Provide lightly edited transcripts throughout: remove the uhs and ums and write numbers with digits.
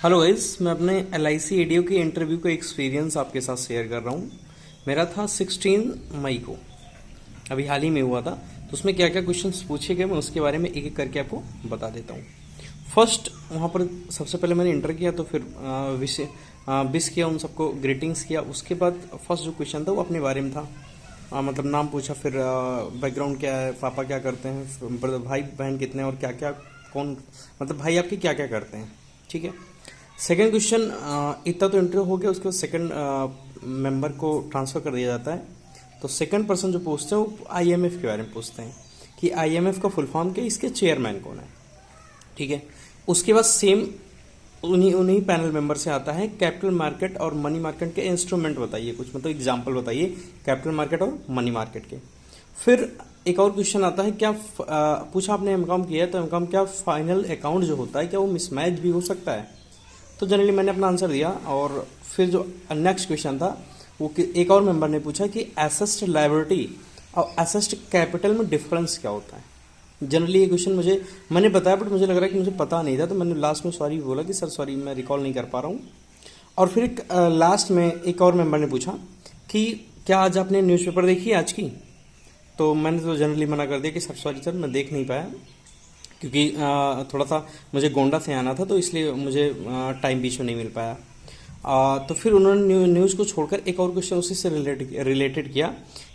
Hello guys, मैं अपने LIC ADO के इंटरव्यू का एक्सपीरियंस आपके साथ शेयर कर रहा हूँ। मेरा था 16 मई को, अभी हाल ही में हुआ था। तो उसमें क्या क्या क्वेश्चंस पूछे गए मैं उसके बारे में एक एक करके आपको बता देता हूँ। फर्स्ट वहाँ पर सबसे पहले मैंने इंटर किया, तो फिर विश किया, उन सबको ग्रीटिंग्स किया। उसके बाद फर्स्ट जो क्वेश्चन था वो अपने बारे में था। मतलब नाम पूछा, फिर बैकग्राउंड क्या है, पापा क्या करते हैं, भाई बहन कितने हैं और क्या क्या कौन मतलब भाई आपके क्या क्या करते हैं। ठीक है। सेकेंड क्वेश्चन, इतना तो इंटरव्यू हो गया। उसके बाद सेकेंड मेंबर को ट्रांसफ़र कर दिया जाता है। तो सेकेंड पर्सन जो पूछते हैं वो IMF के बारे में पूछते हैं कि IMF का फुल फॉर्म क्या है, इसके चेयरमैन कौन है। ठीक है। उसके बाद सेम उन्हीं उन्हीं पैनल मेंबर से आता है कैपिटल मार्केट और मनी मार्केट के इंस्ट्रूमेंट बताइए, कुछ मतलब एग्जांपल बताइए कैपिटल मार्केट और मनी मार्केट के। फिर एक और क्वेश्चन आता है, क्या पूछा आपने एमकॉम किया है तो एमकॉम क्या फाइनल अकाउंट जो होता है क्या वो मिसमैच भी हो सकता है। तो जनरली मैंने अपना आंसर दिया। और फिर जो नेक्स्ट क्वेश्चन था वो एक और मेंबर ने पूछा कि एसेस्ड लायबिलिटी और एसेस्ड कैपिटल में डिफरेंस क्या होता है। जनरली ये क्वेश्चन मैंने बताया, बट मुझे लग रहा है कि मुझे पता नहीं था, तो मैंने लास्ट में सॉरी बोला कि सर सॉरी मैं रिकॉल नहीं कर पा रहा हूँ। और फिर लास्ट में एक और मेंबर ने पूछा कि क्या आज आपने न्यूज़पेपर देखी है आज की। तो मैंने तो जनरली मना कर दिया कि सर सॉरी सर मैं देख नहीं पाया, क्योंकि थोड़ा सा मुझे गोंडा से आना था, तो इसलिए मुझे टाइम बीच में नहीं मिल पाया। तो फिर उन्होंने न्यूज़ को छोड़कर एक और क्वेश्चन उसी से रिलेटेड किया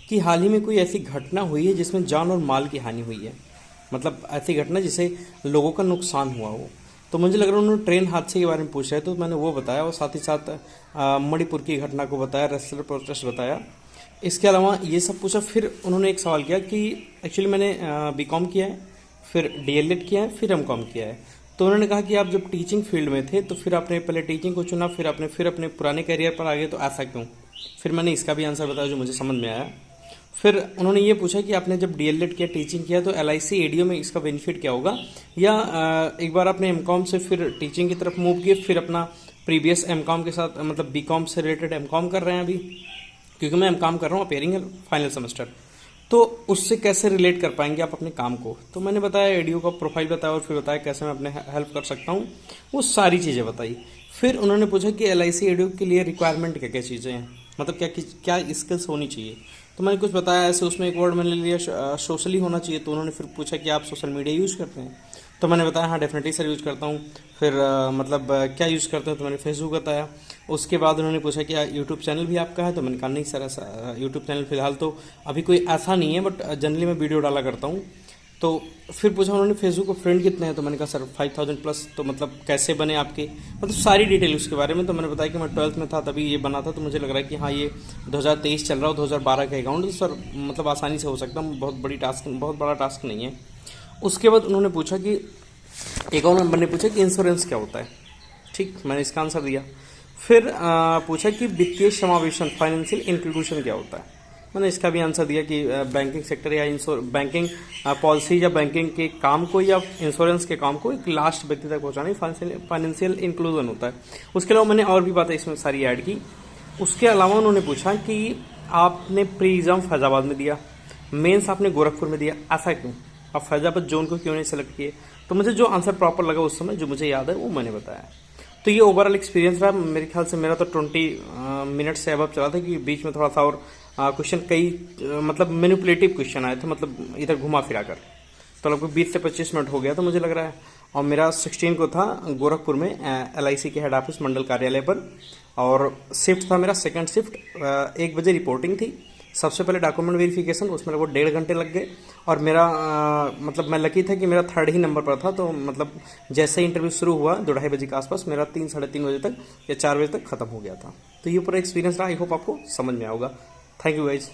कि हाल ही में कोई ऐसी घटना हुई है जिसमें जान और माल की हानि हुई है, मतलब ऐसी घटना जिससे लोगों का नुकसान हुआ हो। तो मुझे लग रहा है उन्होंने ट्रेन हादसे के बारे में पूछा है, तो मैंने वो बताया और साथ ही साथ मणिपुर की घटना को बताया, रेसलर प्रोटेस्ट बताया। इसके अलावा ये सब पूछा। फिर उन्होंने एक सवाल किया कि एक्चुअली मैंने BCom किया है, फिर DLED किया है, फिर MCom किया है। तो उन्होंने कहा कि आप जब टीचिंग फील्ड में थे तो फिर आपने पहले टीचिंग को चुना, फिर अपने पुराने करियर पर आ गए, तो ऐसा क्यों। फिर मैंने इसका भी आंसर बताया जो मुझे समझ में आया। फिर उन्होंने ये पूछा कि आपने जब DLED किया, टीचिंग किया, तो LIC एडीओ में इसका बेनिफिट क्या होगा, या एक बार आपने MCom से फिर टीचिंग की तरफ मूव किए, फिर अपना प्रीवियस MCom के साथ मतलब BCom से रिलेटेड MCom कर रहे हैं अभी, क्योंकि मैं MCom कर रहा हूँ अपेयरिंग फाइनल सेमेस्टर, तो उससे कैसे रिलेट कर पाएंगे आप अपने काम को। तो मैंने बताया एडीओ का प्रोफाइल बताया और फिर बताया कैसे मैं अपने हेल्प कर सकता हूँ, वो सारी चीज़ें बताई। फिर उन्होंने पूछा कि LIC एडीओ के लिए रिक्वायरमेंट क्या क्या चीज़ें हैं, मतलब क्या क्या स्किल्स होनी चाहिए। तो मैंने कुछ बताया ऐसे। उसमें एक वर्ड मैंने लिया सोशली होना चाहिए। तो उन्होंने फिर पूछा कि आप सोशल मीडिया यूज़ करते हैं। तो मैंने बताया हाँ डेफिनेटली सर यूज़ करता हूँ। फिर क्या यूज़ करते हैं, तो मैंने फेसबुक बताया। उसके बाद उन्होंने पूछा कि यूट्यूब चैनल भी आपका है, तो मैंने कहा नहीं सर ऐसा यूट्यूब चैनल फिलहाल तो अभी कोई ऐसा नहीं है, बट जनरली मैं वीडियो डाला करता हूँ। तो फिर पूछा उन्होंने फेसबुक को फ्रेंड कितने हैं, तो मैंने कहा सर 5000 प्लस। तो मतलब कैसे बने आपके, मतलब सारी डिटेल उसके बारे में। तो मैंने बताया कि मैं 12th में था तभी ये बना था, तो मुझे लग रहा है कि हाँ ये 2023 चल रहा हो, 2012 का अकाउंट, तो सर मतलब आसानी से हो सकता है, बहुत बड़ा टास्क नहीं है। उसके बाद उन्होंने पूछा कि एक और मेंबर ने पूछा कि इंश्योरेंस क्या होता है। ठीक, मैंने इसका आंसर दिया। फिर पूछा कि वित्तीय समावेशन फाइनेंशियल इंक्लूजन क्या होता है। मैंने इसका भी आंसर दिया कि बैंकिंग सेक्टर या बैंकिंग पॉलिसी या बैंकिंग के काम को या इंश्योरेंस के काम को एक लास्ट व्यक्ति तक पहुंचाना फाइनेंशियल इंक्लूजन होता है। उसके अलावा मैंने और भी बातें इसमें सारी ऐड की। उसके अलावा उन्होंने पूछा कि आपने प्री एग्जाम फैजाबाद में दिया, मेंस आपने गोरखपुर में दिया, ऐसा क्यों, आप फैजाबाद जोन को क्यों नहीं सेलेक्ट किए। तो मुझे जो आंसर प्रॉपर लगा उस समय, जो मुझे याद है वो मैंने बताया। तो ये ओवरऑल एक्सपीरियंस रहा। मेरे ख्याल से मेरा तो 20 मिनट से अब चला था, कि बीच में थोड़ा सा और क्वेश्चन मतलब मैनिपुलेटिव क्वेश्चन आए थे, मतलब इधर घुमा फिरा कर, तो लगभग 20 से 25 मिनट हो गया तो मुझे लग रहा है। और मेरा 16 को था गोरखपुर में LIC के हेड ऑफिस मंडल कार्यालय पर, और शिफ्ट था मेरा सेकंड शिफ्ट। 1 बजे रिपोर्टिंग थी। सबसे पहले डॉक्यूमेंट वेरिफिकेशन, उसमें लगभग 1.5 घंटे लग गए। और मेरा मतलब मैं लकी था कि मेरा 3rd ही नंबर पर था, तो मतलब जैसे ही इंटरव्यू शुरू हुआ 2-2:30 बजे के आसपास, मेरा 3 साढ़े 3 बजे तक या 4 बजे तक खत्म हो गया था। तो ये पूरा एक्सपीरियंस रहा। आई होप आपको समझ में आएगा। Thank you guys.